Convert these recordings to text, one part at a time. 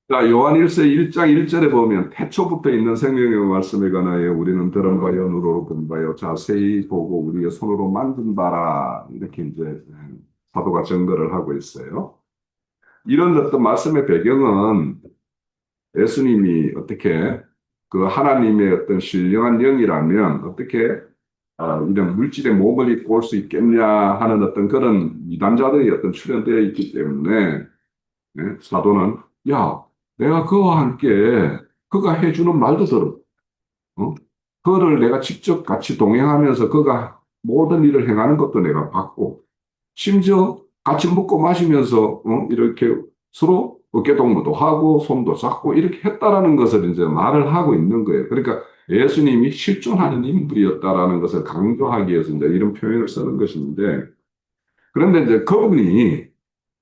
자, 요한일서 1장 1절에 보면 태초부터 있는 생명의 말씀에 관하여 우리는 들은 바요 눈으로 본 바요 자세히 보고 우리의 손으로 만든 바라 이렇게 이제 사도가 증거를 하고 있어요. 이런 어떤 말씀의 배경은 예수님이 어떻게 그 하나님의 어떤 신령한 영이라면 어떻게 이런 물질의 몸을 입고 올 수 있겠냐 하는 어떤 그런 이단자들이 어떤 출현되어 있기 때문에 사도는 야, 내가 그와 함께 그가 해주는 말도 들어. 어? 그거를 내가 직접 같이 동행하면서 그가 모든 일을 행하는 것도 내가 봤고 심지어 같이 먹고 마시면서 이렇게 서로 어깨동무도 하고 손도 잡고 이렇게 했다라는 것을 이제 말을 하고 있는 거예요. 그러니까 예수님이 실존하는 인물이었다라는 것을 강조하기 위해서 이제 이런 표현을 쓰는 것인데 그런데 이제 그분이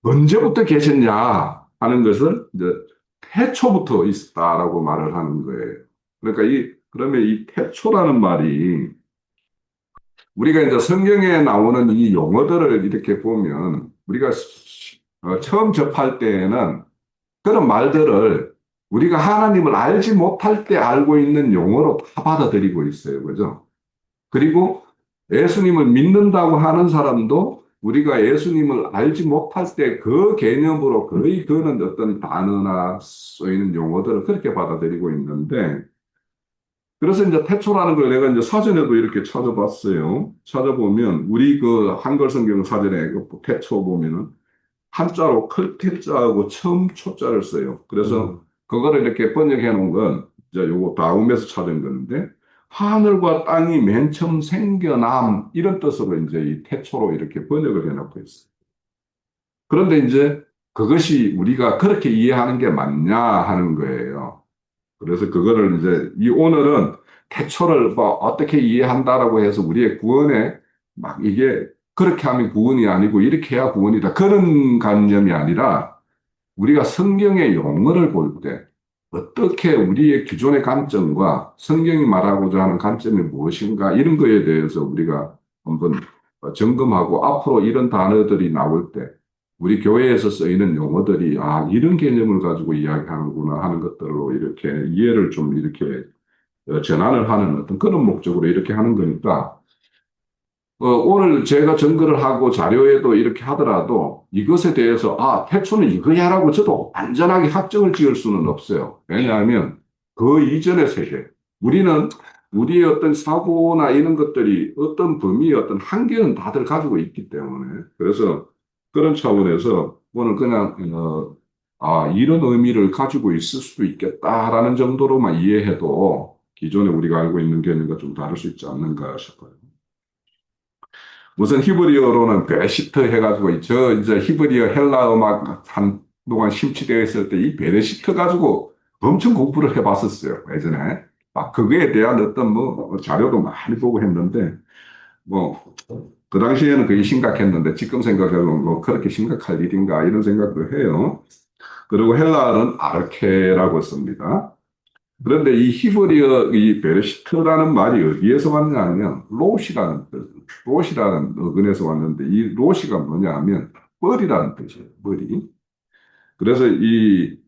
언제부터 계셨냐 하는 것을 이제 태초부터 있었다라고 말을 하는 거예요. 그러니까 그러면 이 태초라는 말이 우리가 이제 성경에 나오는 이 용어들을 이렇게 보면 우리가 처음 접할 때에는 그런 말들을 우리가 하나님을 알지 못할 때 알고 있는 용어로 다 받아들이고 있어요. 그죠? 그리고 예수님을 믿는다고 하는 사람도 우리가 예수님을 알지 못할 때 그 개념으로 거의 그는 어떤 단어나 쓰이는 용어들을 그렇게 받아들이고 있는데 그래서 이제 태초라는 걸 내가 이제 사전에도 이렇게 찾아봤어요. 찾아보면 우리 그 한글 성경 사전에 그 태초 보면은 한자로 클 태자하고 처음 초자를 써요. 그래서 그거를 이렇게 번역해 놓은 건 이제 요거 다음에서 찾은 건데 하늘과 땅이 맨 처음 생겨남 이런 뜻으로 이제 이 태초로 이렇게 번역을 해 놓고 있어요. 그런데 이제 그것이 우리가 그렇게 이해하는 게 맞냐 하는 거예요. 그래서 그거를 이제 이 오늘은 태초를 뭐 어떻게 이해한다라고 해서 우리의 구원에 막 이게 그렇게 하면 구원이 아니고 이렇게 해야 구원이다. 그런 관념이 아니라 우리가 성경의 용어를 볼 때 어떻게 우리의 기존의 관점과 성경이 말하고자 하는 관점이 무엇인가 이런 거에 대해서 우리가 한번 점검하고 앞으로 이런 단어들이 나올 때 우리 교회에서 쓰이는 용어들이 이런 개념을 가지고 이야기하는구나 하는 것들로 이렇게 이해를 좀 이렇게 전환을 하는 어떤 그런 목적으로 이렇게 하는 거니까 오늘 제가 증거를 하고 자료에도 이렇게 하더라도 이것에 대해서 태초는 이거야라고 저도 안전하게 확정을 지을 수는 없어요. 왜냐하면 그 이전의 세계, 우리는 우리의 어떤 사고나 이런 것들이 어떤 범위의 어떤 한계는 다들 가지고 있기 때문에 그래서 그런 차원에서 오늘 그냥 이런 의미를 가지고 있을 수도 있겠다라는 정도로만 이해해도 기존에 우리가 알고 있는 개념과 좀 다를 수 있지 않는가 싶어요. 무슨 히브리어로는 베레시트 해가지고 저 이제 히브리어 헬라 음악 한동안 심취되어 있을 때 이 베레시트 가지고 엄청 공부를 해봤었어요 예전에 막 그거에 대한 어떤 뭐 자료도 많이 보고 했는데 뭐 그 당시에는 그게 심각했는데 지금 생각해보면 뭐 그렇게 심각할 일인가 이런 생각도 해요. 그리고 헬라어는 아르케라고 씁니다. 그런데 이 히브리어 이 베르시트라는 말이 어디에서 왔냐면 롯이라는 뜻, 롯이라는 어근에서 왔는데 이 롯이가 뭐냐 하면 뻘이라는 뜻이에요. 뻘이. 그래서 이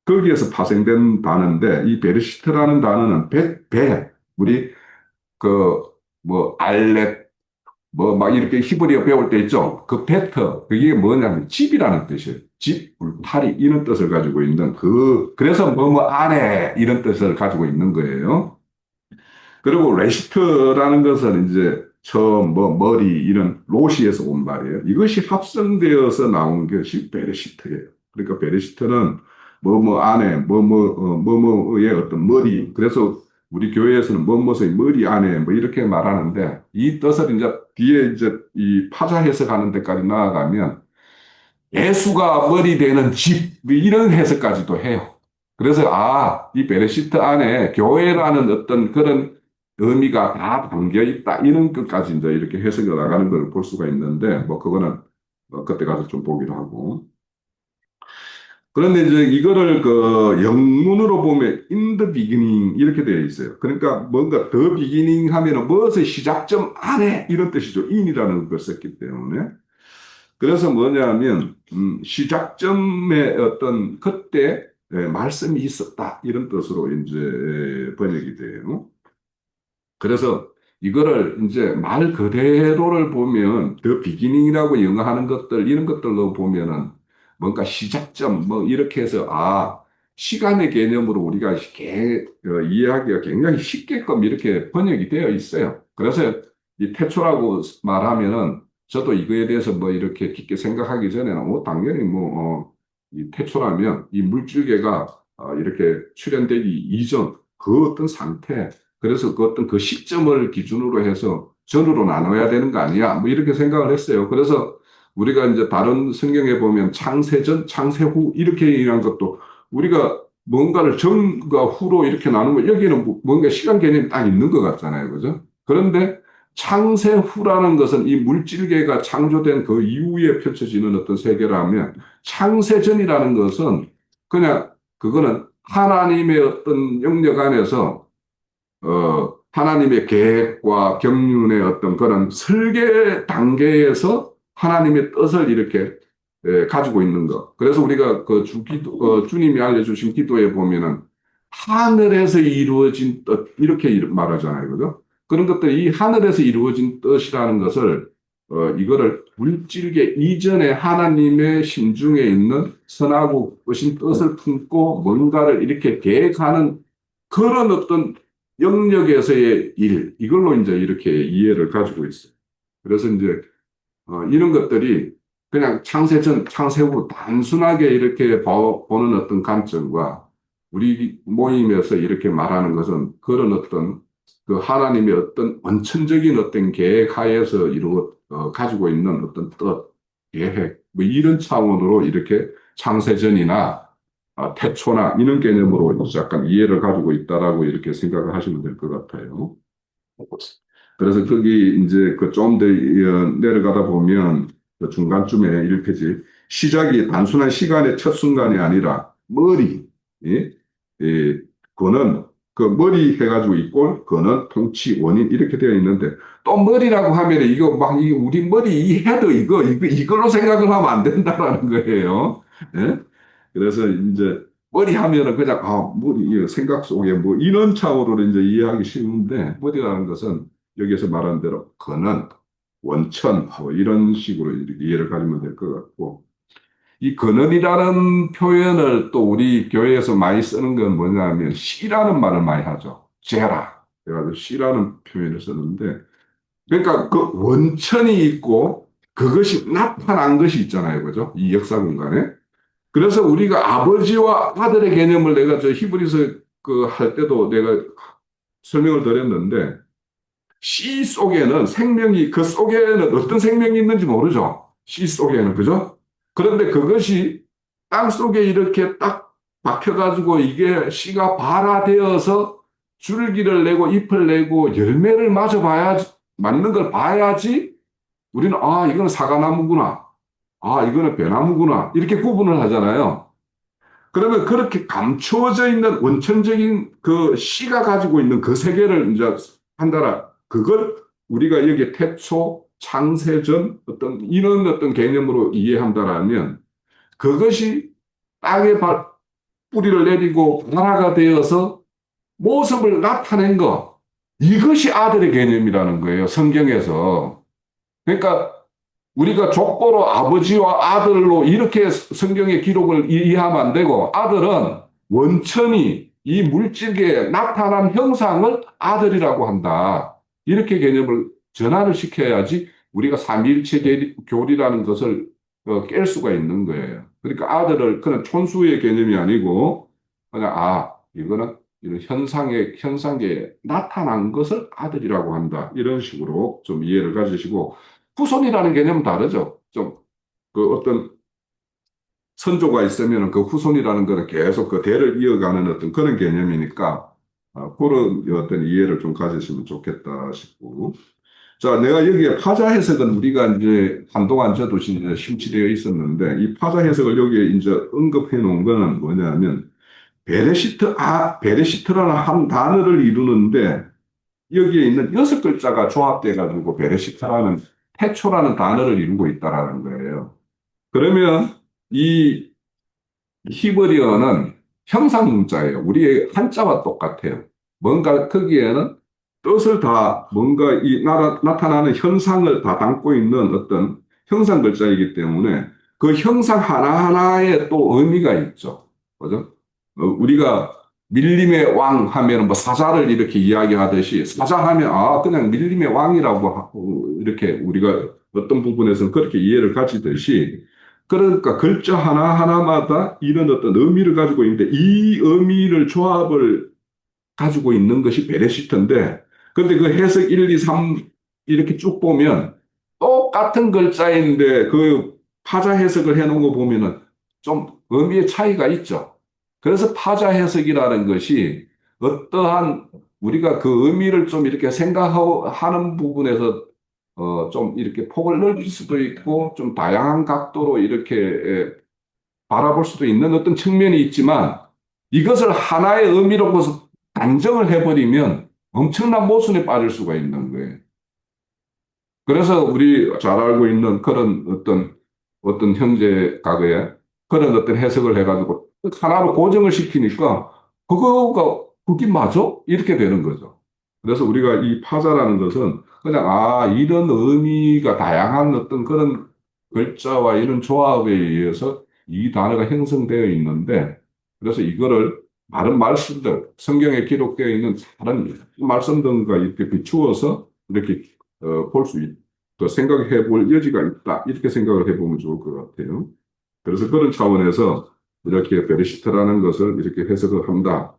거기에서 파생된 단어인데 이 베르시트라는 단어는 배, 우리 그 뭐 알렛 뭐 막 이렇게 히브리어 배울 때 있죠. 그 베터 그게 뭐냐면 집이라는 뜻이에요. 집, 울타리 이런 뜻을 가지고 있는 그래서 뭐 안에 이런 뜻을 가지고 있는 거예요. 그리고 레시트라는 것은 이제 처음 뭐 머리 이런 로시에서 온 말이에요. 이것이 합성되어서 나온 것이 베레시트예요. 그러니까 베레시트는 뭐뭐 안에 뭐뭐의 어떤 머리. 그래서 우리 교회에서는 뭐뭐의 머리 안에 뭐 이렇게 말하는데 이 뜻을 이제 뒤에 이제 이 파자 해석하는 데까지 나아가면 예수가 머리 되는 집 뭐 이런 해석까지도 해요. 그래서 이 베레시트 안에 교회라는 어떤 그런 의미가 다 담겨 있다 이런 것까지 이제 이렇게 해석해 나가는 걸 볼 수가 있는데 뭐 그거는 그때 가서 좀 보기로 하고 그런데 이제 이거를 그 영문으로 보면 in the beginning 이렇게 되어 있어요. 그러니까 뭔가 the beginning 하면은 무엇의 시작점 안에 이런 뜻이죠. in이라는 걸 썼기 때문에 그래서 뭐냐면 시작점의 어떤 그때 말씀이 있었다. 이런 뜻으로 이제 번역이 돼요. 그래서 이거를 이제 말 그대로를 보면 더 비기닝이라고 영어하는 것들 이런 것들로 보면은 뭔가 시작점 뭐 이렇게 해서 시간의 개념으로 우리가 이해하기가 굉장히 쉽게끔 이렇게 번역이 되어 있어요. 그래서 이 태초라고 말하면은 저도 이거에 대해서 뭐 이렇게 깊게 생각하기 전에는 당연히 이 태초라면 이 물질계가 이렇게 출현되기 이전 그 어떤 상태 그래서 그 어떤 그 시점을 기준으로 해서 전으로 나눠야 되는 거 아니야? 뭐 이렇게 생각을 했어요. 그래서 우리가 이제 다른 성경에 보면 창세전, 창세후 이렇게 얘기한 것도 우리가 뭔가를 전과 후로 이렇게 나누면 여기는 뭔가 시간 개념이 딱 있는 것 같잖아요. 그죠? 그런데 창세후라는 것은 이 물질계가 창조된 그 이후에 펼쳐지는 어떤 세계라면 창세전이라는 것은 그냥 그거는 하나님의 어떤 영역 안에서 하나님의 계획과 경륜의 어떤 그런 설계 단계에서 하나님의 뜻을 이렇게 가지고 있는 것. 그래서 우리가 주님이 알려주신 기도에 보면은 하늘에서 이루어진 뜻, 이렇게 말하잖아요. 그죠? 그런 것들이 이 하늘에서 이루어진 뜻이라는 것을, 이거를 물질계 이전에 하나님의 심중에 있는 선하고 의신 뜻을 품고 뭔가를 이렇게 계획하는 그런 어떤 영역에서의 일, 이걸로 이제 이렇게 이해를 가지고 있어요. 그래서 이제, 이런 것들이 그냥 창세 전, 창세 후 단순하게 이렇게 보는 어떤 관점과 우리 모임에서 이렇게 말하는 것은 그런 어떤 그 하나님의 어떤 원천적인 어떤 계획 하에서 가지고 있는 어떤 뜻, 계획, 뭐 이런 차원으로 이렇게 창세전이나 태초나 이런 개념으로 약간 이해를 가지고 있다라고 이렇게 생각을 하시면 될 것 같아요. 그래서 거기 이제 그 좀 더 내려가다 보면 그 중간쯤에 이렇게지 시작이 단순한 시간의 첫 순간이 아니라 머리, 예? 예, 그는 그 머리 해가지고 있고 그는 통치 원인 이렇게 되어 있는데 또 머리라고 하면 이거 막 우리 머리 이 헤드 이걸로 생각을 하면 안 된다라는 거예요. 예? 그래서 이제 머리 하면은 그냥 머리 생각 속에 뭐 이런 차원으로 이제 이해하기 쉬운데 머리라는 것은 여기서 말한 대로 근원, 원천 뭐 이런 식으로 이해를 가지면 될 것 같고 이 근원이라는 표현을 또 우리 교회에서 많이 쓰는 건 뭐냐면 씨라는 말을 많이 하죠. 죄라. 그래가지고 씨라는 표현을 쓰는데 그러니까 그 원천이 있고 그것이 나타난 것이 있잖아요. 그죠? 이 역사 공간에. 그래서 우리가 아버지와 아들의 개념을 내가 저 히브리서 그 할 때도 내가 설명을 드렸는데 씨 속에는 생명이 그 속에는 어떤 생명이 있는지 모르죠. 씨 속에는 그죠? 그런데 그것이 땅 속에 이렇게 딱 박혀가지고 이게 씨가 발화되어서 줄기를 내고 잎을 내고 열매를 맞는 걸 봐야지 우리는 이거는 사과나무구나. 이거는 배나무구나. 이렇게 구분을 하잖아요. 그러면 그렇게 감추어져 있는 원천적인 그 씨가 가지고 있는 그 세계를 이제 한다라. 그걸 우리가 여기 태초, 창세전 어떤 이런 어떤 개념으로 이해한다라면 그것이 땅에 뿌리를 내리고 발화가 되어서 모습을 나타낸 것. 이것이 아들의 개념이라는 거예요. 성경에서. 그러니까 우리가 족보로 아버지와 아들로 이렇게 성경의 기록을 이해하면 안 되고 아들은 원천이 이 물질계에 나타난 형상을 아들이라고 한다. 이렇게 개념을 전환을 시켜야지 우리가 삼위일체 교리라는 것을 깰 수가 있는 거예요. 그러니까 아들을 그냥 촌수의 개념이 아니고 그냥 이거는 이런 현상계에 나타난 것을 아들이라고 한다. 이런 식으로 좀 이해를 가지시고 후손이라는 개념은 다르죠. 좀 그 어떤 선조가 있으면 그 후손이라는 것은 계속 그 대를 이어가는 어떤 그런 개념이니까 그런 어떤 이해를 좀 가지시면 좋겠다 싶고. 자, 내가 여기에 파자 해석은 우리가 이제 한동안 저도 이제 심취되어 있었는데 이 파자 해석을 여기에 이제 언급해 놓은 거는 뭐냐면 베레시트라는 한 단어를 이루는데 여기에 있는 6글자가 조합돼 가지고 베레시트라는 태초라는 단어를 이루고 있다라는 거예요. 그러면 이 히브리어는 형상 문자예요. 우리의 한자와 똑같아요. 뭔가 거기에는 뜻을 다 뭔가 나타나는 현상을 다 담고 있는 어떤 형상 글자이기 때문에 그 형상 하나하나에 또 의미가 있죠. 그죠? 우리가 밀림의 왕 하면 뭐 사자를 이렇게 이야기하듯이 사자 하면 아 그냥 밀림의 왕이라고 하고 이렇게 우리가 어떤 부분에서는 그렇게 이해를 가지듯이 그러니까 글자 하나하나마다 이런 어떤 의미를 가지고 있는데 이 의미를 조합을 가지고 있는 것이 베레시트인데 근데 그 해석 1, 2, 3 이렇게 쭉 보면 똑같은 글자인데 그 파자 해석을 해놓은 거 보면은 좀 의미의 차이가 있죠. 그래서 파자 해석이라는 것이 어떠한 우리가 그 의미를 좀 이렇게 생각하는 부분에서 좀 이렇게 폭을 넓힐 수도 있고 좀 다양한 각도로 이렇게 바라볼 수도 있는 어떤 측면이 있지만 이것을 하나의 의미로서 단정을 해버리면 엄청난 모순에 빠질 수가 있는 거예요. 그래서 우리 잘 알고 있는 그런 어떤 형제 가거에 그런 어떤 해석을 해가지고 하나로 고정을 시키니까 그게 맞아? 이렇게 되는 거죠. 그래서 우리가 이 파자라는 것은 그냥 이런 의미가 다양한 어떤 그런 글자와 이런 조합에 의해서 이 단어가 형성되어 있는데 그래서 이거를 다른 말씀들, 성경에 기록되어 있는 다른 말씀 등과 이렇게 비추어서 이렇게 볼 수 있다. 또 생각해 볼 여지가 있다. 이렇게 생각을 해보면 좋을 것 같아요. 그래서 그런 차원에서 이렇게 베르시트라는 것을 이렇게 해석을 한다.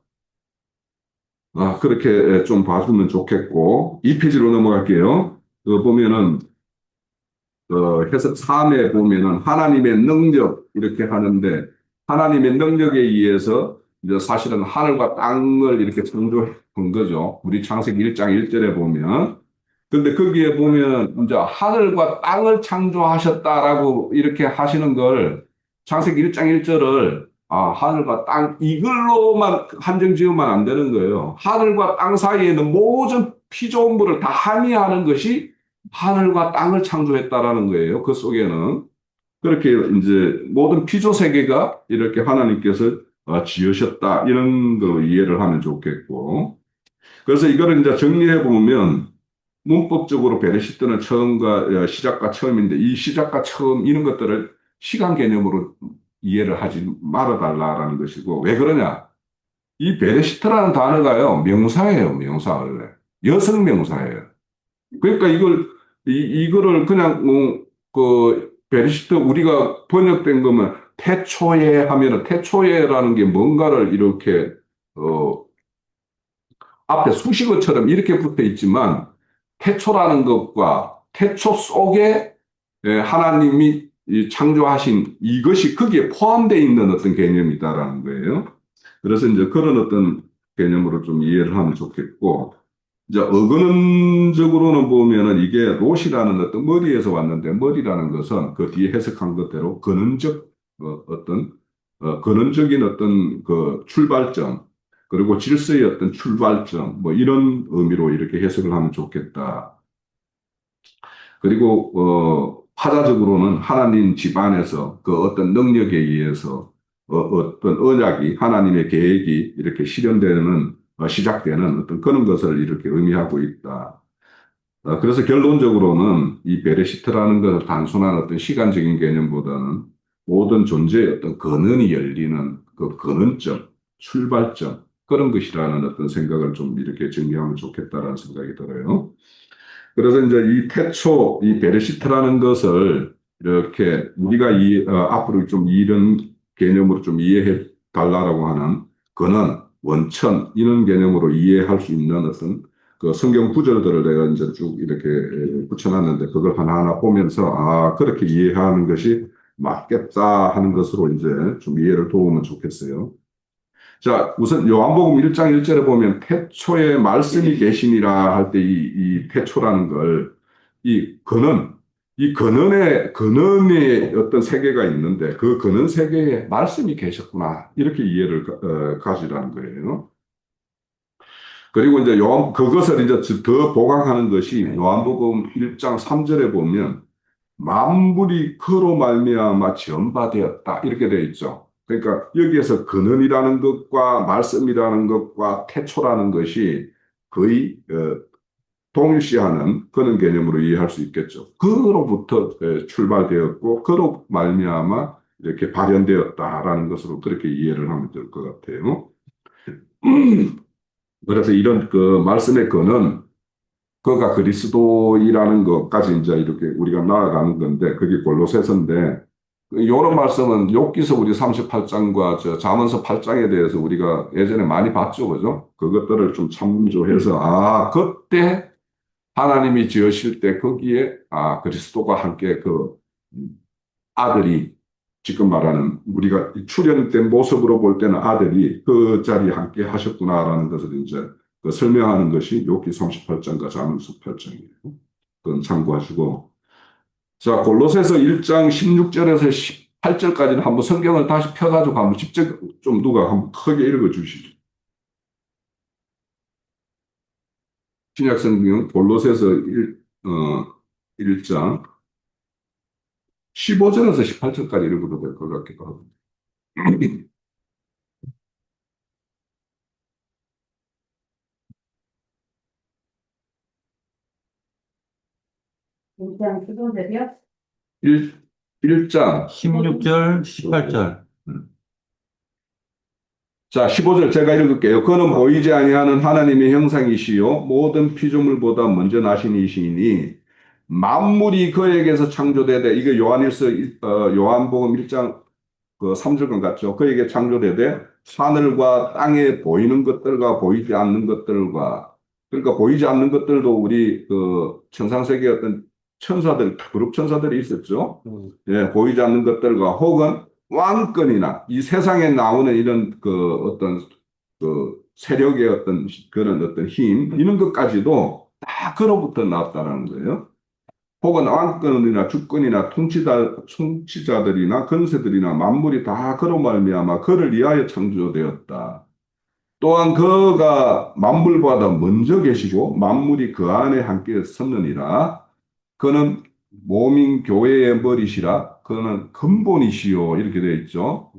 그렇게 좀 봐주면 좋겠고, 이 페이지로 넘어갈게요. 보면은, 해석 3에 보면은 하나님의 능력 이렇게 하는데, 하나님의 능력에 의해서 이제 사실은 하늘과 땅을 이렇게 창조한 거죠. 우리 창세기 1장 1절에 보면. 근데 거기에 보면 이제 하늘과 땅을 창조하셨다라고 이렇게 하시는 걸 창세기 1장 1절을 하늘과 땅 이걸로만 한정 지으면 안 되는 거예요. 하늘과 땅 사이에는 모든 피조물을 다 함의하는 것이 하늘과 땅을 창조했다라는 거예요. 그 속에는 그렇게 이제 모든 피조 세계가 이렇게 하나님께서 지으셨다 이런 거 이해를 하면 좋겠고. 그래서 이거를 이제 정리해 보면 문법적으로 베르시트는 처음과 시작과 처음인데 이 시작과 처음 이런 것들을 시간 개념으로 이해를 하지 말아달라라는 것이고 왜 그러냐? 이 베르시트라는 단어가요 명사예요 명사 원래 여성 명사예요. 그러니까 이거를 그냥 그 베르시트 우리가 번역된 거면 태초에 하면은 태초에라는 게 뭔가를 이렇게 어 앞에 수식어처럼 이렇게 붙어 있지만 태초라는 것과 태초 속에 하나님이 창조하신 이것이 거기에 포함되어 있는 어떤 개념이다라는 거예요. 그래서 이제 그런 어떤 개념으로 좀 이해를 하면 좋겠고, 이제 어근원적으로는 보면은 이게 롯이라는 어떤 머리에서 왔는데 머리라는 것은 그 뒤에 해석한 것대로 근원적 근원적인 어떤 그 출발점 그리고 질서의 어떤 출발점 뭐 이런 의미로 이렇게 해석을 하면 좋겠다. 그리고 파자적으로는 하나님 집안에서 그 어떤 능력에 의해서 어떤 언약이 하나님의 계획이 이렇게 실현되는 시작되는 어떤 그런 것을 이렇게 의미하고 있다. 그래서 결론적으로는 이 베레시트라는 것은 단순한 어떤 시간적인 개념보다는 모든 존재의 어떤 근원이 열리는 그 근원점, 출발점 그런 것이라는 어떤 생각을 좀 이렇게 정리하면 좋겠다라는 생각이 들어요. 그래서 이제 이 태초, 이 베르시트라는 것을 이렇게 우리가 앞으로 좀 이런 개념으로 좀 이해해 달라고 하는 근원, 원천 이런 개념으로 이해할 수 있는 어떤 그 성경 구절들을 내가 이제 쭉 이렇게 붙여놨는데 그걸 하나하나 보면서 그렇게 이해하는 것이 맞겠다 하는 것으로 이제 좀 이해를 도우면 좋겠어요. 자, 우선 요한복음 1장 1절에 보면 태초에 말씀이 계시니라 할 때 이 태초라는 걸, 이 근원의 어떤 세계가 있는데 그 근원 세계에 말씀이 계셨구나. 이렇게 이해를 가지라는 거예요. 그리고 이제 그것을 이제 더 보강하는 것이 요한복음 1장 3절에 보면 만물이 그로 말미암아 전파되었다. 이렇게 되어 있죠. 그러니까 여기에서 근원이라는 것과 말씀이라는 것과 태초라는 것이 거의 동일시하는 그런 개념으로 이해할 수 있겠죠. 그로부터 출발되었고 그로 말미암아 이렇게 발현되었다라는 것으로 그렇게 이해를 하면 될 것 같아요. 그래서 이런 그 말씀의 근원, 그가 그리스도이라는 것까지 이제 이렇게 우리가 나아가는 건데 그게 골로새서인데 이런 말씀은 욥기서 우리 38장과 저 잠언서 8장에 대해서 우리가 예전에 많이 봤죠, 그죠? 그것들을 좀 참조해서 그때 하나님이 지으실 때 거기에 그리스도가 함께 그 아들이 지금 말하는 우리가 출현된 모습으로 볼 때는 아들이 그 자리에 함께 하셨구나라는 것을 이제 그 설명하는 것이 욥기 38장과 잠언서 8장이에요. 그건 참고하시고 자 골로새서 1장 16절에서 18절까지는 한번 성경을 다시 펴가지고 한번 직접 좀 누가 한번 크게 읽어 주시죠. 신약 성경 골로새서 1장 15절에서 18절까지 읽어도 될 것 같기도 하고. 1장 15절이요? 1장 16절, 18절. 자, 15절 제가 읽을게요. 그는 보이지 아니하는 하나님의 형상이시요 모든 피조물보다 먼저 나신 이시니 만물이 그에게서 창조되되 이게 요한복음 1장 그 3절간 같죠. 그에게 창조되되 하늘과 땅에 보이는 것들과 보이지 않는 것들과 그러니까 보이지 않는 것들도 우리 그 천상세계 어떤 천사들 그룹 천사들이 있었죠. 예, 보이지 않는 것들과 혹은 왕권이나 이 세상에 나오는 이런 그 어떤 그 세력의 어떤 그런 어떤 힘 이런 것까지도 다 그로부터 나왔다는 거예요. 혹은 왕권이나 주권이나 통치자들이나 권세들이나 만물이 다 그로 말미암아 그를 위하여 창조되었다. 또한 그가 만물보다 먼저 계시고 만물이 그 안에 함께 섰느니라. 그는 몸인 교회의 머리시라. 그는 근본이시요 이렇게 되어 있죠.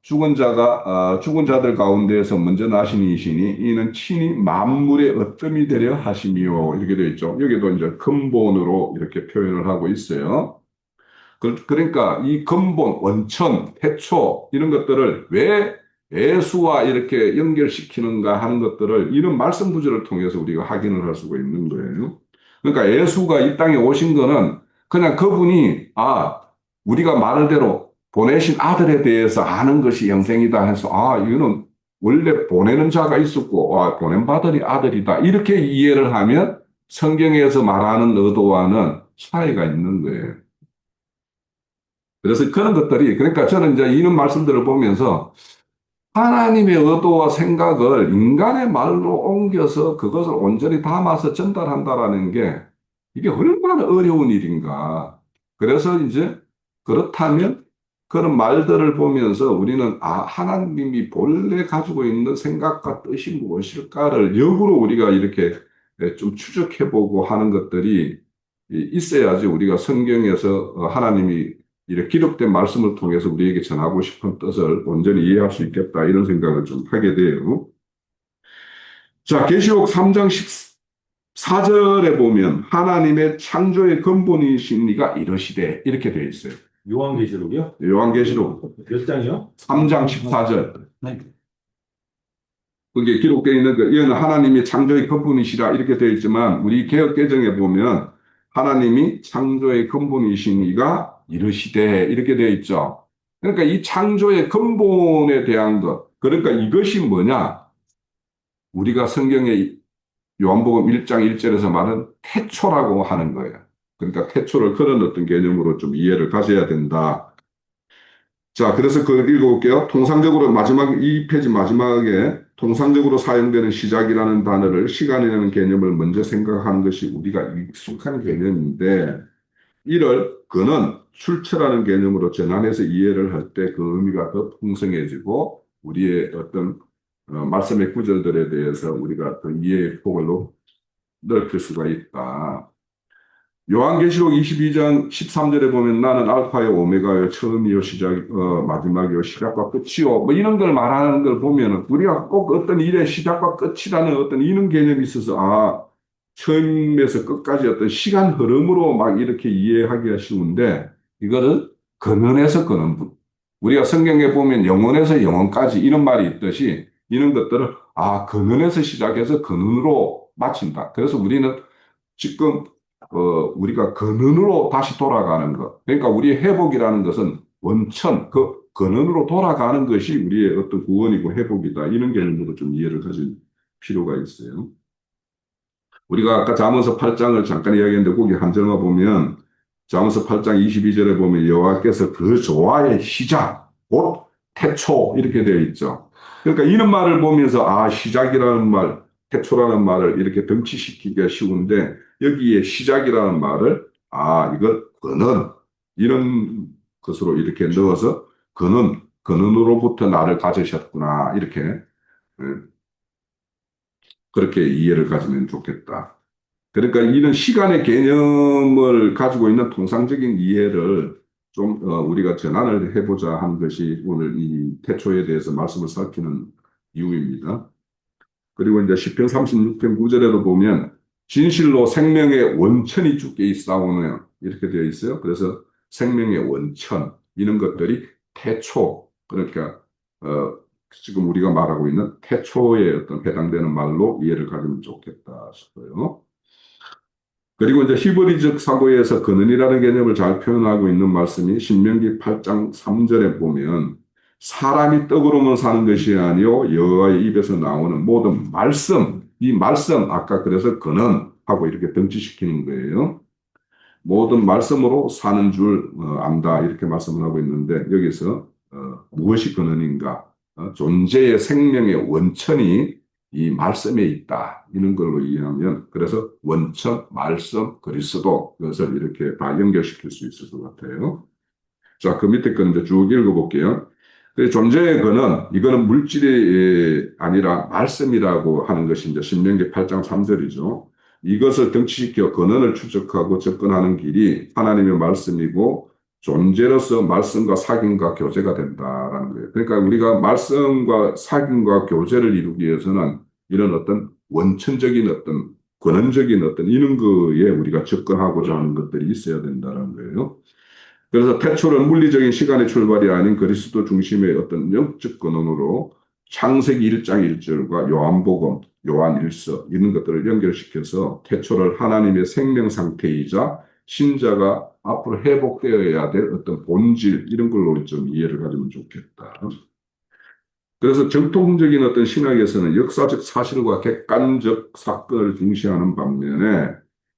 죽은 자들 가운데에서 먼저 나신 이시니 이는 친히 만물의 어뜸이 되려 하심이요 이렇게 되어 있죠. 여기도 이제 근본으로 이렇게 표현을 하고 있어요. 그러니까 이 근본, 원천, 태초 이런 것들을 왜 예수와 이렇게 연결시키는가 하는 것들을 이런 말씀 구절을 통해서 우리가 확인을 할 수가 있는 거예요. 그러니까 예수가 이 땅에 오신 거는 그냥 그분이 우리가 말대로 보내신 아들에 대해서 아는 것이 영생이다 해서 이거는 원래 보내는 자가 있었고 보낸 바들이 아들이다 이렇게 이해를 하면 성경에서 말하는 의도와는 차이가 있는 거예요. 그래서 그런 것들이 그러니까 저는 이제 이런 말씀들을 보면서 하나님의 의도와 생각을 인간의 말로 옮겨서 그것을 온전히 담아서 전달한다라는 게 이게 얼마나 어려운 일인가. 그래서 이제 그렇다면 그런 말들을 보면서 우리는 하나님이 본래 가지고 있는 생각과 뜻이 무엇일까를 역으로 우리가 이렇게 좀 추적해보고 하는 것들이 있어야지 우리가 성경에서 하나님이 이렇게 기록된 말씀을 통해서 우리에게 전하고 싶은 뜻을 온전히 이해할 수 있겠다 이런 생각을 좀 하게 돼요. 자, 계시록 3장 14절에 보면 하나님의 창조의 근본이신 이가 이러시되 이렇게 되어 있어요. 요한계시록이요? 요한계시록 몇 장이요? 3장 14절. 네. 그게 기록되어 있는 거, 이는 하나님이 창조의 근본이시라 이렇게 되어 있지만 우리 개역개정에 보면 하나님이 창조의 근본이신 이가 이르시되 이렇게 되어 있죠. 그러니까 이 창조의 근본에 대한 것, 그러니까 이것이 뭐냐? 우리가 성경의 요한복음 1장 1절에서 말하는 태초라고 하는 거예요. 그러니까 태초를 그런 어떤 개념으로 좀 이해를 가져야 된다. 자, 그래서 그걸 읽어볼게요. 통상적으로 이 페이지 마지막에 통상적으로 사용되는 시작이라는 단어를 시간이라는 개념을 먼저 생각하는 것이 우리가 익숙한 개념인데 이를 그는 출처라는 개념으로 전환해서 이해를 할 때 그 의미가 더 풍성해지고 우리의 어떤 말씀의 구절들에 대해서 우리가 더 이해의 폭을 넓힐 수가 있다. 요한계시록 22장 13절에 보면 나는 알파요 오메가요 처음이요 마지막이요 시작과 끝이요 뭐 이런 걸 말하는 걸 보면은 우리가 꼭 어떤 일의 시작과 끝이라는 어떤 이런 개념이 있어서 처음에서 끝까지 어떤 시간 흐름으로 막 이렇게 이해하기가 쉬운데 이거를 근원에서 근원분 우리가 성경에 보면 영원에서 영원까지 이런 말이 있듯이 이런 것들을 근원에서 시작해서 근원으로 마친다. 그래서 우리는 지금 우리가 근원으로 다시 돌아가는 것. 그러니까 우리의 회복이라는 것은 원천, 그 근원으로 돌아가는 것이 우리의 어떤 구원이고 회복이다. 이런 개념으로 좀 이해를 가질 필요가 있어요. 우리가 아까 잠언서 8장을 잠깐 이야기했는데 거기 한 절만 보면 잠언서 8장 22절에 보면 여호와께서 그 조화의 시작, 곧 태초 이렇게 되어 있죠. 그러니까 이런 말을 보면서 시작이라는 말, 태초라는 말을 이렇게 등치시키기가 쉬운데 여기에 시작이라는 말을 이걸 근원 이런 것으로 이렇게 넣어서 근원으로부터 나를 가지셨구나 이렇게 그렇게 이해를 가지면 좋겠다. 그러니까 이런 시간의 개념을 가지고 있는 통상적인 이해를 좀 우리가 전환을 해보자 하는 것이 오늘 이 태초에 대해서 말씀을 살피는 이유입니다. 그리고 이제 시편 36편 9절에도 보면 진실로 생명의 원천이 주께 있사오며 이렇게 되어 있어요. 그래서 생명의 원천 이런 것들이 태초 그러니까 지금 우리가 말하고 있는 태초에 어떤 해당되는 말로 이해를 가지면 좋겠다 싶어요. 그리고 이제 히브리적 사고에서 근원이라는 개념을 잘 표현하고 있는 말씀이 신명기 8장 3절에 보면 사람이 떡으로만 사는 것이 아니요 여호와의 입에서 나오는 모든 말씀, 이 말씀 아까 그래서 근원하고 이렇게 등치시키는 거예요. 모든 말씀으로 사는 줄 안다 이렇게 말씀을 하고 있는데 여기서 무엇이 근원인가? 존재의 생명의 원천이 이 말씀에 있다. 이런 걸로 이해하면 그래서 원천, 말씀, 그리스도 그것을 이렇게 다 연결시킬 수 있을 것 같아요. 자, 그 밑에 건 이제 쭉 읽어볼게요. 그 존재의 근원, 이거는 물질이 아니라 말씀이라고 하는 것이 이제 신명기 8장 3절이죠. 이것을 등치시켜 근원을 추적하고 접근하는 길이 하나님의 말씀이고 존재로서 말씀과 사귐과 교제가 된다라는 거예요. 그러니까 우리가 말씀과 사귐과 교제를 이루기 위해서는 이런 어떤 원천적인 어떤 근원적인 어떤 이런 거에 우리가 접근하고자 하는 것들이 있어야 된다는 거예요. 그래서 태초는 물리적인 시간의 출발이 아닌 그리스도 중심의 어떤 영적 근원으로 창세기 1장 1절과 요한복음, 요한 1서 이런 것들을 연결시켜서 태초를 하나님의 생명 상태이자 신자가 앞으로 회복되어야 될 어떤 본질 이런 걸로 좀 이해를 가지면 좋겠다. 그래서 정통적인 어떤 신학에서는 역사적 사실과 객관적 사건을 중시하는 반면에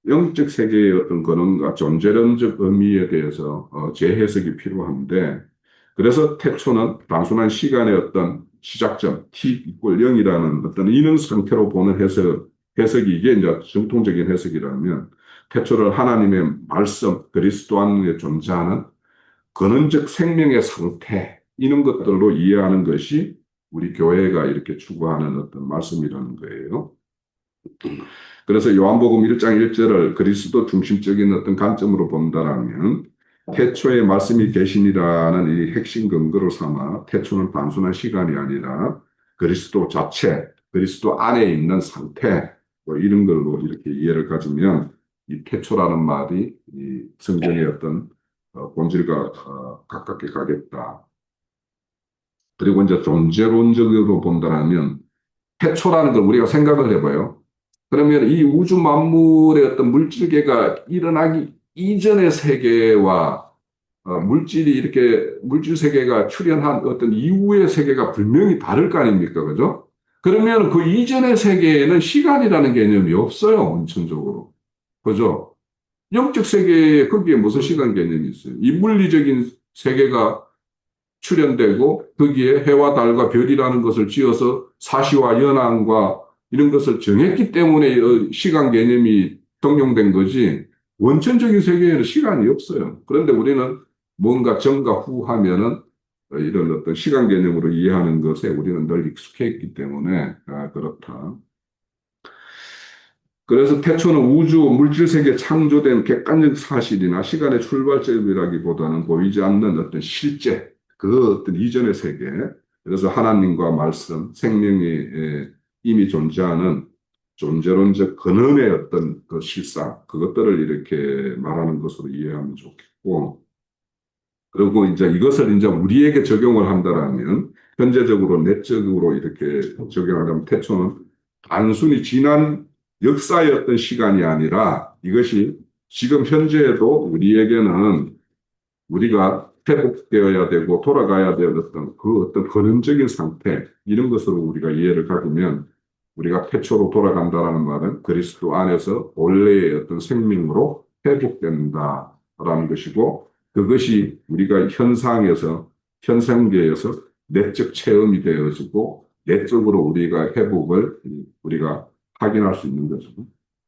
영적 세계의 어떤 근원과 존재론적 의미에 대해서 재해석이 필요한데 그래서 태초는 단순한 시간의 어떤 시작점 T=0이라는 어떤 이런 상태로 보는 해석이 이게 이제 정통적인 해석이라면 태초를 하나님의 말씀 그리스도 안에 존재하는 근원적 생명의 상태 이런 것들로 이해하는 것이 우리 교회가 이렇게 추구하는 어떤 말씀이라는 거예요. 그래서 요한복음 1장 1절을 그리스도 중심적인 어떤 관점으로 본다라면 태초에 말씀이 계시니라는 이 핵심 근거로 삼아 태초는 단순한 시간이 아니라 그리스도 자체, 그리스도 안에 있는 상태 뭐 이런 걸로 이렇게 이해를 가지면 이 태초라는 말이 이 성경의 어떤 본질과 가깝게 가겠다. 그리고 이제 존재론적으로 본다면 태초라는 걸 우리가 생각을 해봐요. 그러면 이 우주 만물의 어떤 물질계가 일어나기 이전의 세계와 물질이 이렇게 물질 세계가 출현한 어떤 이후의 세계가 분명히 다를 거 아닙니까? 그죠? 그러면 그 이전의 세계에는 시간이라는 개념이 없어요. 원천적으로. 그죠? 영적 세계에 거기에 무슨 시간 개념이 있어요? 이 물리적인 세계가 출현되고 거기에 해와 달과 별이라는 것을 지어서 사시와 연한과 이런 것을 정했기 때문에 시간 개념이 동용된 거지 원천적인 세계에는 시간이 없어요. 그런데 우리는 뭔가 전과 후 하면은 이런 어떤 시간 개념으로 이해하는 것에 우리는 늘 익숙해 있기 때문에 그렇다. 그래서 태초는 우주, 물질 세계 창조된 객관적 사실이나 시간의 출발점이라기보다는 보이지 않는 어떤 실제, 그 어떤 이전의 세계. 그래서 하나님과 말씀, 생명이 이미 존재하는 존재론적 근원의 어떤 그 실상, 그것들을 이렇게 말하는 것으로 이해하면 좋겠고, 그리고 이제 이것을 이제 우리에게 적용을 한다라면, 현재적으로 내적으로 이렇게 적용하려면 태초는 단순히 지난 역사의 어떤 시간이 아니라 이것이 지금 현재에도 우리에게는 우리가 회복되어야 되고 돌아가야 될 어떤 그 어떤 근원적인 상태, 이런 것으로 우리가 이해를 가지면, 우리가 태초로 돌아간다라는 말은 그리스도 안에서 원래의 어떤 생명으로 회복된다라는 것이고, 그것이 우리가 현상에서 현생계에서 내적 체험이 되어지고 내적으로 우리가 회복을 우리가 확인할 수 있는 거죠.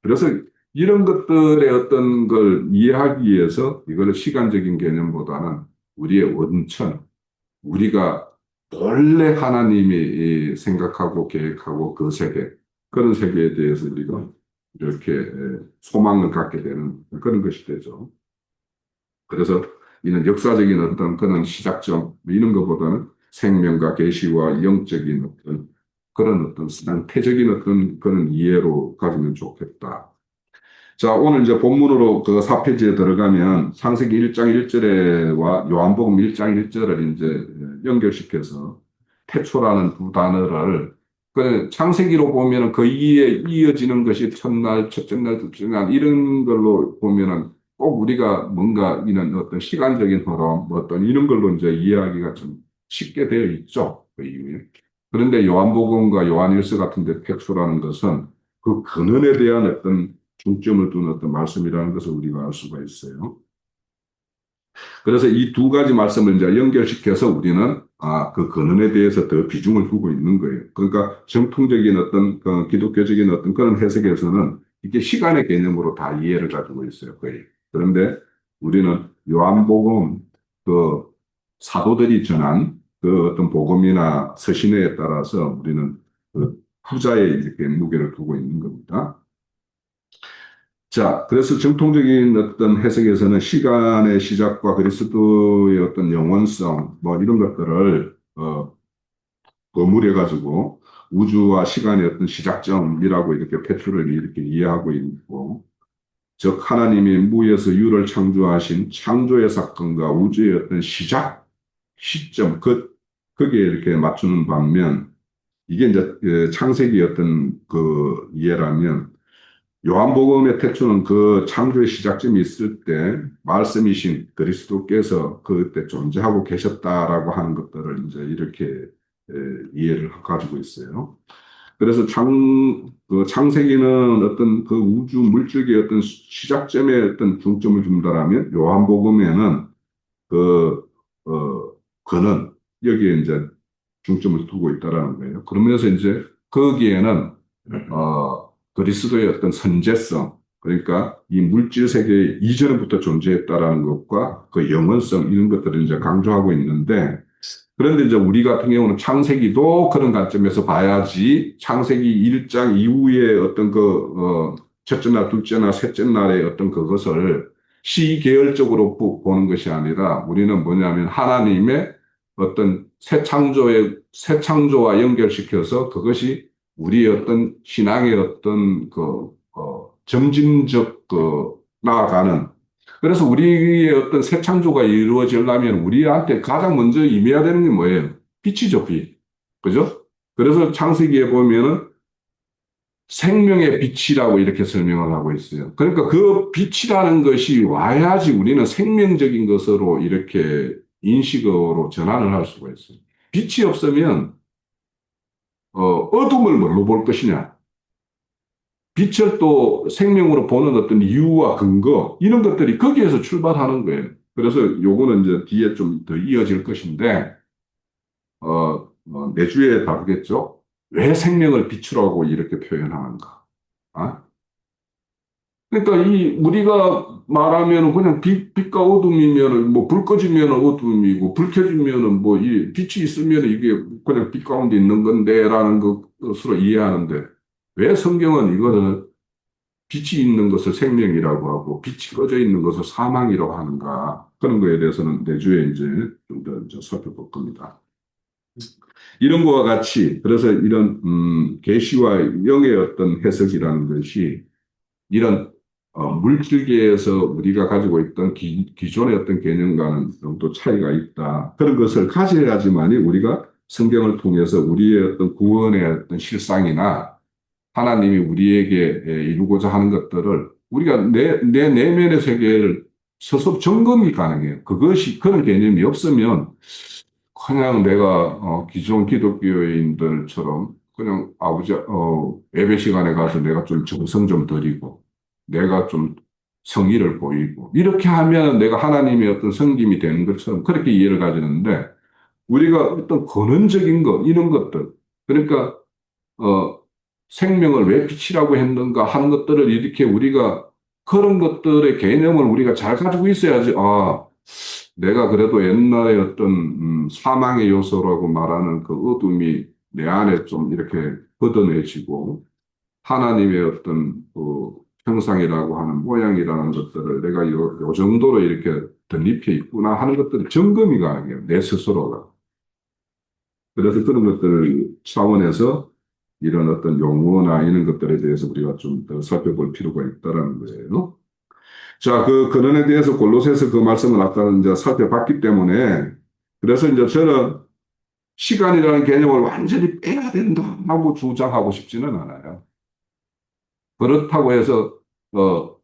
그래서 이런 것들의 어떤 걸 이해하기 위해서 이거를 시간적인 개념보다는 우리의 원천, 우리가 본래 하나님이 생각하고 계획하고 그 세계, 그런 세계에 대해서 우리가 이렇게 소망을 갖게 되는 그런 것이 되죠. 그래서 이는 역사적인 어떤 그런 시작점, 뭐 이런 것보다는 생명과 계시와 영적인 어떤 그런 어떤 상태적인 어떤 그런 이해로 가지면 좋겠다. 자, 오늘 이제 본문으로 그 4페이지에 들어가면 창세기 1장 1절에와 요한복음 1장 1절을 이제 연결시켜서 태초라는 두 단어를, 그 창세기로 보면은 그 이에 이어지는 것이 첫날, 첫째 날, 둘째 날 이런 걸로 보면은 꼭 우리가 뭔가 이런 어떤 시간적인 흐름, 뭐 어떤 이런 걸로 이제 이해하기가 좀 쉽게 되어 있죠. 그 이유에. 그런데 요한복음과 요한일서 같은 데 태초라는 것은 그 근원에 대한 어떤 중점을 둔 어떤 말씀이라는 것을 우리가 알 수가 있어요. 그래서 이 두 가지 말씀을 이제 연결시켜서 우리는 그 근원에 대해서 더 비중을 두고 있는 거예요. 그러니까 정통적인 어떤 그 기독교적인 어떤 그런 해석에서는 이게 시간의 개념으로 다 이해를 가지고 있어요, 거의. 그런데 우리는 요한복음 그 사도들이 전한 그 어떤 복음이나 서신에 따라서 우리는 그 후자에 이렇게 무게를 두고 있는 겁니다. 자, 그래서 정통적인 어떤 해석에서는 시간의 시작과 그리스도의 어떤 영원성, 뭐 이런 것들을, 버무려가지고 우주와 시간의 어떤 시작점이라고 이렇게 태초를 이렇게 이해하고 있고, 즉, 하나님이 무에서 유를 창조하신 창조의 사건과 우주의 어떤 시작, 시점, 거기에 이렇게 맞추는 반면, 이게 이제 창세기 어떤 그 이해라면, 요한복음의 태초는 그 창조의 시작점이 있을 때 말씀이신 그리스도께서 그때 존재하고 계셨다라고 하는 것들을 이제 이렇게 이해를 가지고 있어요. 그래서 그 창세기는 어떤 그 우주 물질의 어떤 시작점에 어떤 중점을 준다라면 요한복음에는 그, 그는 여기에 이제 중점을 두고 있다라는 거예요. 그러면서 이제 거기에는 그리스도의 어떤 선제성, 그러니까 이 물질 세계 이전부터 존재했다라는 것과 그 영원성 이런 것들을 이제 강조하고 있는데, 그런데 이제 우리 같은 경우는 창세기도 그런 관점에서 봐야지, 창세기 1장 이후에 어떤 첫째 날, 둘째 날, 셋째 날의 어떤 그것을 시계열적으로 보는 것이 아니라 우리는 뭐냐면 하나님의 어떤 새 창조와 연결시켜서 그것이 우리의 어떤 신앙의 어떤 점진적 나아가는, 그래서 우리의 어떤 새 창조가 이루어지려면 우리한테 가장 먼저 임해야 되는 게 뭐예요? 빛이죠, 빛. 그죠? 그래서 창세기에 보면은 생명의 빛이라고 이렇게 설명을 하고 있어요. 그러니까 그 빛이라는 것이 와야지 우리는 생명적인 것으로 이렇게 인식으로 전환을 할 수가 있어요. 빛이 없으면 어둠을 뭘로 볼 것이냐? 빛을 또 생명으로 보는 어떤 이유와 근거, 이런 것들이 거기에서 출발하는 거예요. 그래서 요거는 이제 뒤에 좀 더 이어질 것인데, 내주에 다루겠죠? 왜 생명을 빛이라고 이렇게 표현하는가? 아? 그러니까 우리가 말하면 그냥 빛과 어둠이면은, 뭐, 불 꺼지면 어둠이고, 불 켜지면은 뭐, 빛이 있으면 이게 그냥 빛 가운데 있는 건데, 라는 것으로 이해하는데, 왜 성경은 이거를 빛이 있는 것을 생명이라고 하고 빛이 꺼져 있는 것을 사망이라고 하는가 그런 거에 대해서는 내주에 이제 좀 더 이제 살펴볼 겁니다. 이런 거와 같이 그래서 이런 계시와 영의 어떤 해석이라는 것이 이런 물질계에서 우리가 가지고 있던 기존의 어떤 개념과는 또 차이가 있다. 그런 것을 가져야지만이 우리가 성경을 통해서 우리의 어떤 구원의 어떤 실상이나 하나님이 우리에게 이루고자 하는 것들을 우리가 내 내면의 세계를 스스로 점검이 가능해요. 그것이 그런 개념이 없으면 그냥 내가 기존 기독교인들처럼 그냥 아버지 예배 시간에 가서 내가 좀 정성 좀 드리고 내가 좀 성의를 보이고 이렇게 하면 내가 하나님의 어떤 섬김이 되는 것처럼 그렇게 이해를 가지는데 우리가 어떤 근원적인 것 이런 것들 그러니까 어, 생명을 왜 빛이라고 했는가 하는 것들을 이렇게 우리가 그런 것들의 개념을 우리가 잘 가지고 있어야지 내가 그래도 옛날에 어떤 사망의 요소라고 말하는 그 어둠이 내 안에 좀 이렇게 걷어내지고 하나님의 어떤 그 형상이라고 하는 모양이라는 것들을 내가 요 정도로 이렇게 덧입혀 있구나 하는 것들을 점검이 가능해요. 내 스스로가. 그래서 그런 것들 차원에서 이런 어떤 용어나 이런 것들에 대해서 우리가 좀 더 살펴볼 필요가 있다라는 거예요. 자, 그 근원에 대해서 골로새서 그 말씀을 아까 이제 살펴봤기 때문에 그래서 이제 저는 시간이라는 개념을 완전히 빼야 된다 하고 주장하고 싶지는 않아요. 그렇다고 해서 어,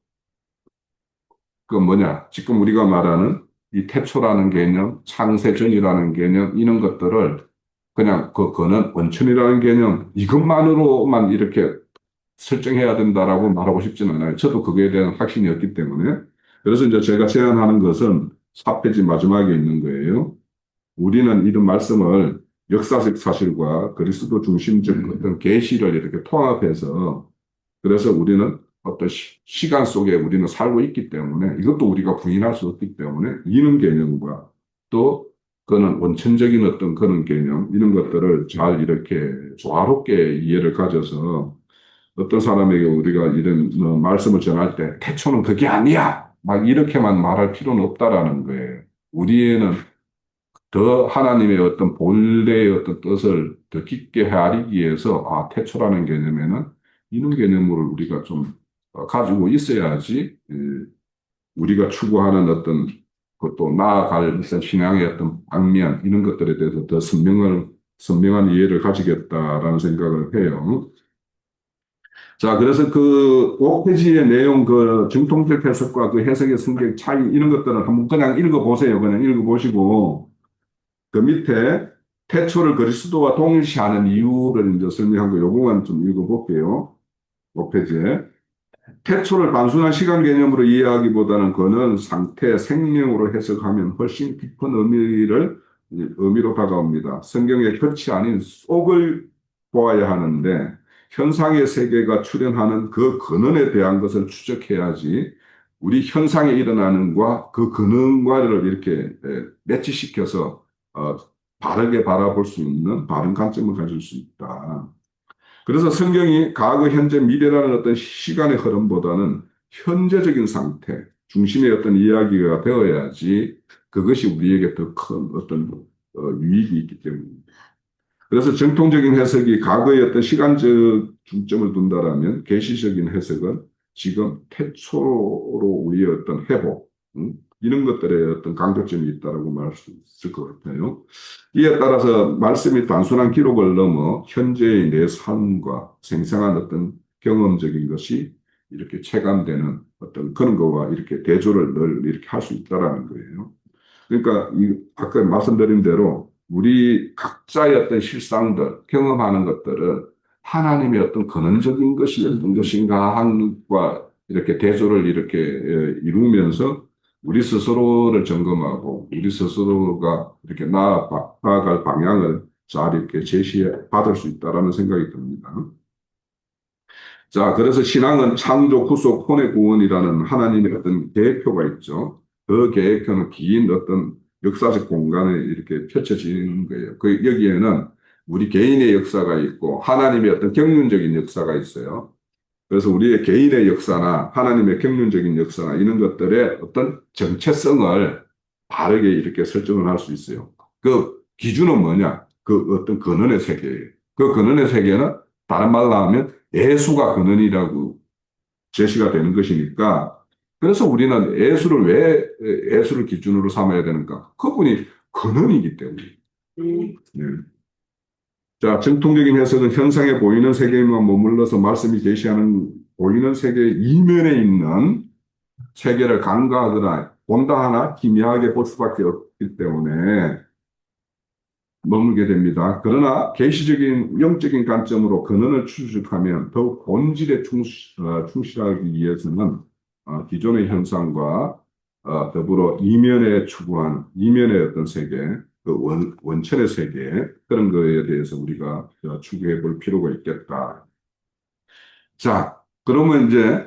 그 뭐냐 지금 우리가 말하는 이 태초라는 개념, 창세전이라는 개념 이런 것들을 그냥 그 근원 원천이라는 개념 이것만으로만 이렇게 설정해야 된다라고 말하고 싶지는 않아요. 저도 그거에 대한 확신이 없기 때문에. 그래서 이제 제가 제안하는 것은 4페이지 마지막에 있는 거예요. 우리는 이런 말씀을 역사적 사실과 그리스도 중심적 어떤 계시를 이렇게 통합해서 그래서 우리는 어떤 시간 속에 우리는 살고 있기 때문에 이것도 우리가 부인할 수 없기 때문에 이런 개념과 또 그는 원천적인 어떤 그런 개념 이런 것들을 잘 이렇게 조화롭게 이해를 가져서 어떤 사람에게 우리가 이런 말씀을 전할 때 태초는 그게 아니야 막 이렇게만 말할 필요는 없다라는 거예요. 우리에는 더 하나님의 어떤 본래의 어떤 뜻을 더 깊게 헤아리기 위해서 태초라는 개념에는 이런 개념을 우리가 좀 가지고 있어야지 우리가 추구하는 어떤 그또 나아갈 어떤 신앙의 어떤 방면 이런 것들에 대해서 더 선명한 이해를 가지겠다라는 생각을 해요. 자, 그래서 그 5페이지의 내용, 그 정통적 해석과 그 해석의 성격 차이, 이런 것들은 한번 그냥 읽어보세요. 그냥 읽어보시고, 그 밑에 태초를 그리스도와 동일시하는 이유를 이제 설명한 거, 요거만 좀 읽어볼게요. 5페이지에. 태초를 단순한 시간 개념으로 이해하기보다는 그는 상태, 생명으로 해석하면 훨씬 깊은 의미로 다가옵니다. 성경의 끝이 아닌 속을 보아야 하는데, 현상의 세계가 출현하는 그 근원에 대한 것을 추적해야지, 우리 현상에 일어나는 과 그 근원과를 이렇게 매치시켜서, 바르게 바라볼 수 있는 바른 관점을 가질 수 있다. 그래서 성경이 과거, 현재, 미래라는 어떤 시간의 흐름보다는 현재적인 상태, 중심의 어떤 이야기가 되어야지 그것이 우리에게 더 큰 어떤 유익이 있기 때문입니다. 그래서 정통적인 해석이 과거의 어떤 시간적 중점을 둔다라면 계시적인 해석은 지금 태초로 우리의 어떤 회복, 이런 것들의 어떤 강조점이 있다라고 말할 수 있을 것 같아요. 이에 따라서 말씀이 단순한 기록을 넘어 현재의 내 삶과 생생한 어떤 경험적인 것이 이렇게 체감되는 어떤 그런 거와 이렇게 대조를 늘 이렇게 할 수 있다라는 거예요. 그러니까 아까 말씀드린 대로 우리 각자의 어떤 실상들, 경험하는 것들은 하나님의 어떤 근원적인 것이 어떤 것인가 한과 이렇게 대조를 이렇게 이루면서 우리 스스로를 점검하고 우리 스스로가 이렇게 나아갈 방향을 잘 이렇게 제시해 받을 수 있다라는 생각이 듭니다. 자, 그래서 신앙은 창조, 구속, 혼의 구원이라는 하나님의 어떤 계획표가 있죠. 그 계획표는 긴 어떤 역사적 공간에 이렇게 펼쳐지는 거예요. 그 여기에는 우리 개인의 역사가 있고 하나님의 어떤 경륜적인 역사가 있어요. 그래서 우리의 개인의 역사나 하나님의 경륜적인 역사나 이런 것들의 어떤 정체성을 바르게 이렇게 설정을 할 수 있어요. 그 기준은 뭐냐? 그 어떤 근원의 세계예요. 그 근원의 세계는 다른 말로 하면 예수가 근원이라고 제시가 되는 것이니까 그래서 우리는 예수를 왜 예수를 기준으로 삼아야 되는가? 그분이 근원이기 때문에. 네. 자, 정통적인 해석은 현상에 보이는 세계에만 머물러서 말씀이 제시하는 보이는 세계 이면에 있는 세계를 간과하거나 본다 하나 희미하게 볼 수밖에 없기 때문에 머물게 됩니다. 그러나 계시적인 영적인 관점으로 근원을 추적하면 더욱 본질에 충실하기 위해서는 기존의 현상과 더불어 이면에 추구하는 이면의 어떤 세계, 그 원천의 세계 그런 거에 대해서 우리가 추구해 볼 필요가 있겠다. 자, 그러면 이제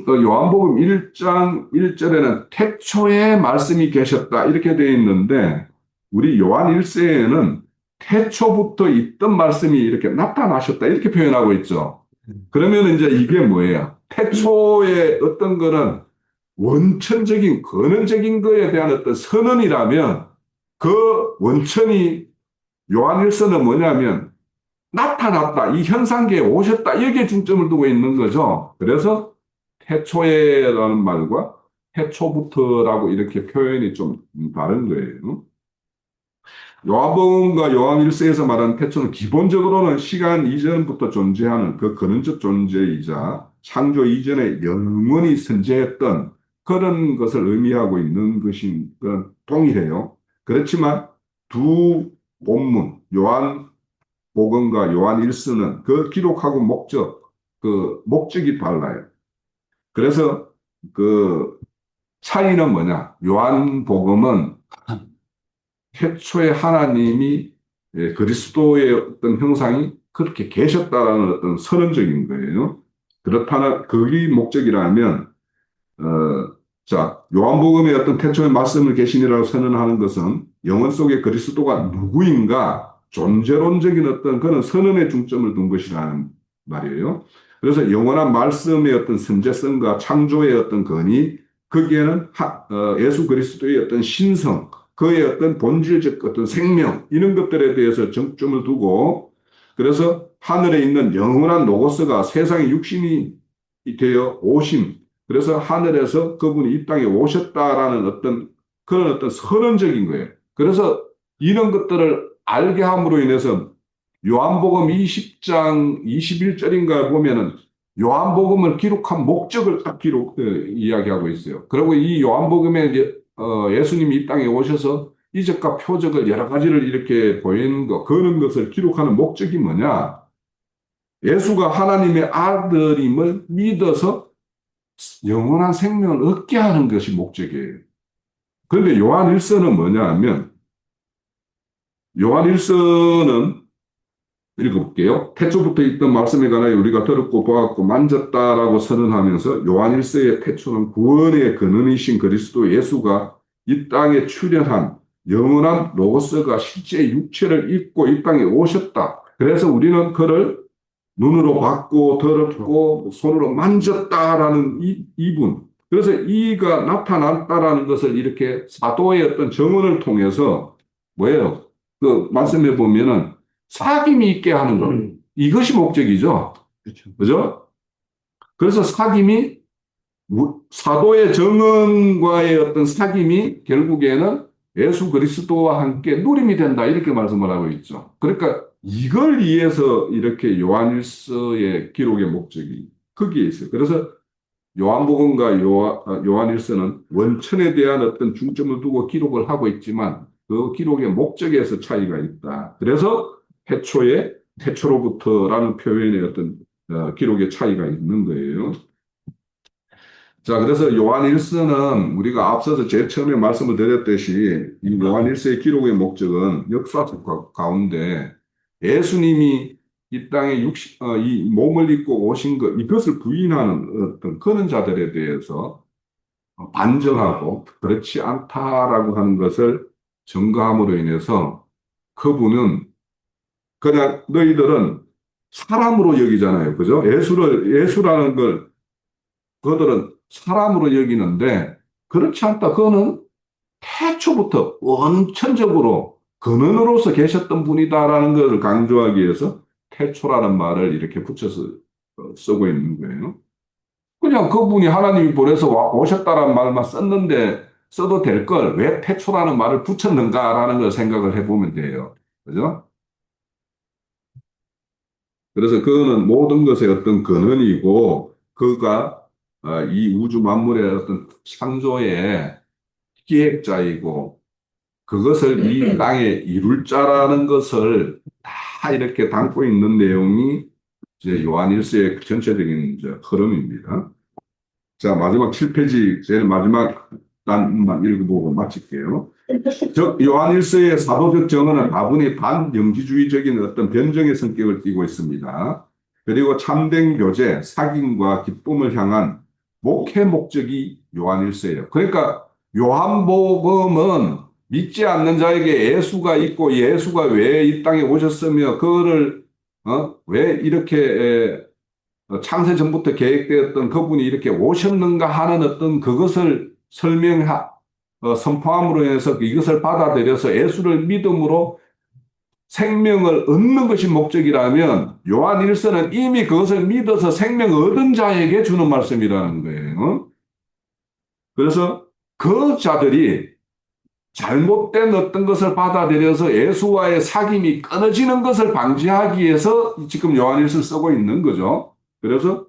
요한복음 1장 1절에는 태초에 말씀이 계셨다 이렇게 되어 있는데 우리 요한 1세에는 태초부터 있던 말씀이 이렇게 나타나셨다 이렇게 표현하고 있죠. 그러면 이제 이게 뭐예요? 태초에 어떤 거는 원천적인 근원적인 거에 대한 어떤 선언이라면 그 원천이 요한 1서는 뭐냐면 나타났다. 이 현상계에 오셨다. 여기에 중점을 두고 있는 거죠. 그래서 태초에라는 말과 태초부터라고 이렇게 표현이 좀 다른 거예요. 요한복음과 요한 1세에서 말하는 태초는 기본적으로는 시간 이전부터 존재하는 그 근원적 존재이자 창조 이전에 영원히 선재했던 그런 것을 의미하고 있는 것인 건 동일해요. 그렇지만 두 본문, 요한 복음과 요한 1서는 그 기록하고 그 목적이 달라요. 그래서 그 차이는 뭐냐? 요한 복음은 태초에 하나님이 그리스도의 어떤 형상이 그렇게 계셨다라는 어떤 선언적인 거예요. 그렇다면 그게 목적이라면 자, 요한복음의 어떤 태초의 말씀을 계시니라고 선언하는 것은 영혼 속에 그리스도가 누구인가 존재론적인 어떤 그런 선언에 중점을 둔 것이라는 말이에요. 그래서 영원한 말씀의 어떤 선재성과 창조의 어떤 건이 거기에는 예수 그리스도의 어떤 신성, 그의 어떤 본질적 어떤 생명 이런 것들에 대해서 정점을 두고 그래서 하늘에 있는 영원한 로고스가 세상의 육신이 되어 오심 그래서 하늘에서 그분이 이 땅에 오셨다라는 어떤 그런 어떤 선언적인 거예요. 그래서 이런 것들을 알게 함으로 인해서 요한복음 20장 21절인가 보면은 요한복음을 기록한 목적을 딱 이야기하고 있어요. 그리고 이 요한복음에 이제 예수님이 이 땅에 오셔서 이적과 표적을 여러 가지를 이렇게 보이는 것, 그런 것을 기록하는 목적이 뭐냐? 예수가 하나님의 아들임을 믿어서 영원한 생명을 얻게 하는 것이 목적이에요. 그런데 요한 1서는 뭐냐 하면 요한 1서는 읽어볼게요. 태초부터 있던 말씀에 관하여 우리가 들었고 보았고 만졌다라고 선언하면서 요한 1서의 태초는 구원의 근원이신 그리스도 예수가 이 땅에 출현한 영원한 로고스가 실제 육체를 입고 이 땅에 오셨다. 그래서 우리는 그를 눈으로 봤고 들었고 손으로 만졌다라는 이분. 그래서 이가 나타났다라는 것을 이렇게 사도의 어떤 증언을 통해서 뭐예요? 그 말씀해 보면은 사귐이 있게 하는 것. 이것이 목적이죠. 그렇죠. 그죠? 그래서 사귐이 사도의 증언과의 어떤 사귐이 결국에는 예수 그리스도와 함께 누림이 된다 이렇게 말씀을 하고 있죠. 그러니까 이걸 위해서 이렇게 요한일서의 기록의 목적이 거기에 있어요. 그래서 요한복음과 요한일서는 원천에 대한 어떤 중점을 두고 기록을 하고 있지만 그 기록의 목적에서 차이가 있다. 그래서 태초로부터라는 표현의 어떤 기록의 차이가 있는 거예요. 자, 그래서 요한 1서는 우리가 앞서서 제일 처음에 말씀을 드렸듯이 이 요한 1서의 기록의 목적은 역사적 가운데 예수님이 이 땅에 이 몸을 입고 오신 것, 이것을 부인하는 어떤 그런 자들에 대해서 반정하고 그렇지 않다라고 하는 것을 증거함으로 인해서 그분은 그냥 너희들은 사람으로 여기잖아요. 그죠? 예수라는 걸 그들은 사람으로 여기는데 그렇지 않다. 그거는 태초부터 원천적으로 근원으로서 계셨던 분이다라는 것을 강조하기 위해서 태초라는 말을 이렇게 붙여서 쓰고 있는 거예요. 그냥 그분이 하나님이 보내서 오셨다라는 말만 썼는데 써도 될 걸 왜 태초라는 말을 붙였는가라는 걸 생각을 해보면 돼요. 그죠? 그래서 그거는 모든 것의 어떤 근원이고 그가 이 우주 만물의 어떤 창조의 기획자이고 그것을 이 땅에 이룰 자라는 것을 다 이렇게 담고 있는 내용이 이제 요한일서의 전체적인 이제 흐름입니다. 자, 마지막 7페이지 제일 마지막 단만 읽어보고 마칠게요. 즉 요한일서의 사도적 정언은 다분히 반영지주의적인 어떤 변정의 성격을 띠고 있습니다. 그리고 참된 교제, 사귐과 기쁨을 향한 목회 목적이 요한일서예요. 그러니까 요한복음은 믿지 않는 자에게 예수가 있고 예수가 왜 이 땅에 오셨으며 그거를 왜 이렇게 창세 전부터 계획되었던 그분이 이렇게 오셨는가 하는 어떤 그것을 선포함으로 인해서 이것을 받아들여서 예수를 믿음으로 생명을 얻는 것이 목적이라면 요한 1서는 이미 그것을 믿어서 생명 얻은 자에게 주는 말씀이라는 거예요. 그래서 그 자들이 잘못된 어떤 것을 받아들여서 예수와의 사귐이 끊어지는 것을 방지하기 위해서 지금 요한 1서를 쓰고 있는 거죠. 그래서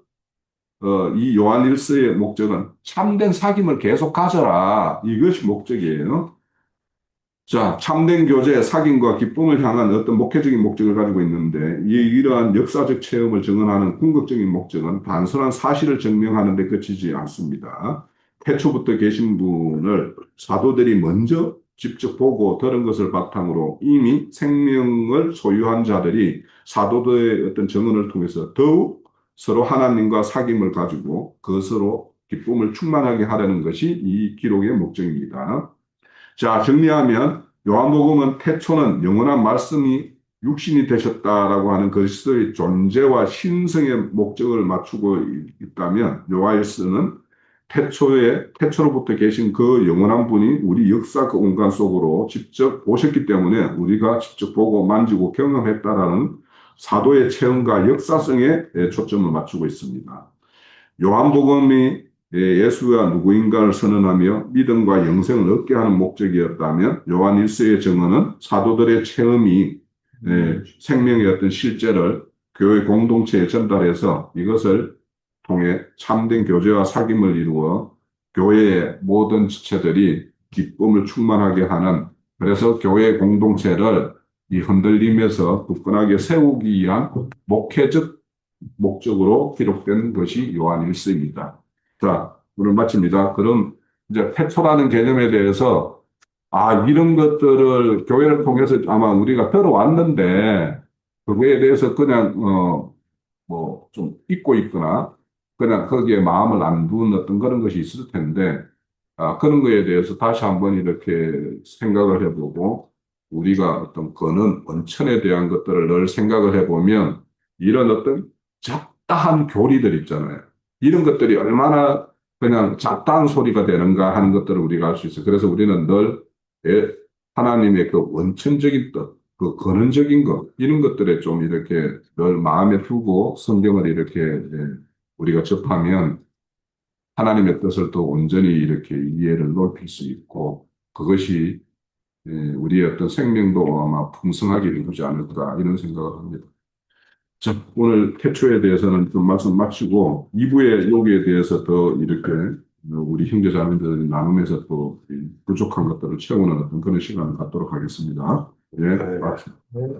이 요한일서의 목적은 참된 사귐을 계속 가져라. 이것이 목적이에요. 자, 참된 교제, 사귐과 기쁨을 향한 어떤 목회적인 목적을 가지고 있는데 이러한 역사적 체험을 증언하는 궁극적인 목적은 단순한 사실을 증명하는 데 그치지 않습니다. 태초부터 계신 분을 사도들이 먼저 직접 보고 들은 것을 바탕으로 이미 생명을 소유한 자들이 사도들의 어떤 증언을 통해서 더욱 서로 하나님과 사귐을 가지고 그것으로 기쁨을 충만하게 하려는 것이 이 기록의 목적입니다. 자, 정리하면 요한복음은 태초는 영원한 말씀이 육신이 되셨다라고 하는 그리스도의 존재와 신성의 목적을 맞추고 있다면 요한일서는 태초로부터 계신 그 영원한 분이 우리 역사 그 공간 속으로 직접 오셨기 때문에 우리가 직접 보고 만지고 경험했다라는 사도의 체험과 역사성에 초점을 맞추고 있습니다. 요한복음이 예수가 누구인가를 선언하며 믿음과 영생을 얻게 하는 목적이었다면 요한 1서의 증언은 사도들의 체험이 생명의 어떤 실제를 교회 공동체에 전달해서 이것을 통해 참된 교제와 사귐을 이루어 교회의 모든 지체들이 기쁨을 충만하게 하는 그래서 교회 공동체를 이 흔들림에서 굳건하게 세우기 위한 목회적 목적으로 기록된 것이 요한일서입니다. 자, 오늘 마칩니다. 그럼 이제 태초라는 개념에 대해서 이런 것들을 교회를 통해서 아마 우리가 들어왔는데 그거에 대해서 그냥 뭐 좀 잊고 있거나 그냥 거기에 마음을 안 두는 어떤 그런 것이 있을 텐데 그런 거에 대해서 다시 한번 이렇게 생각을 해보고 우리가 어떤 근원, 원천에 대한 것들을 늘 생각을 해보면 이런 어떤 잡다한 교리들 있잖아요. 이런 것들이 얼마나 그냥 잡다한 소리가 되는가 하는 것들을 우리가 알 수 있어요. 그래서 우리는 늘 하나님의 그 원천적인 뜻, 그 근원적인 것, 이런 것들에 좀 이렇게 늘 마음에 두고 성경을 이렇게 우리가 접하면 하나님의 뜻을 더 온전히 이렇게 이해를 넓힐 수 있고 그것이 우리의 어떤 생명도 아마 풍성하게 이루지 않을까 이런 생각을 합니다. 자, 오늘 태초에 대해서는 좀 말씀 마치고 2부의 여기에 대해서 더 이렇게 우리 형제자매들이 나누면서 또 부족한 것들을 채우는 어떤 그런 시간을 갖도록 하겠습니다. 예, 맞습니다.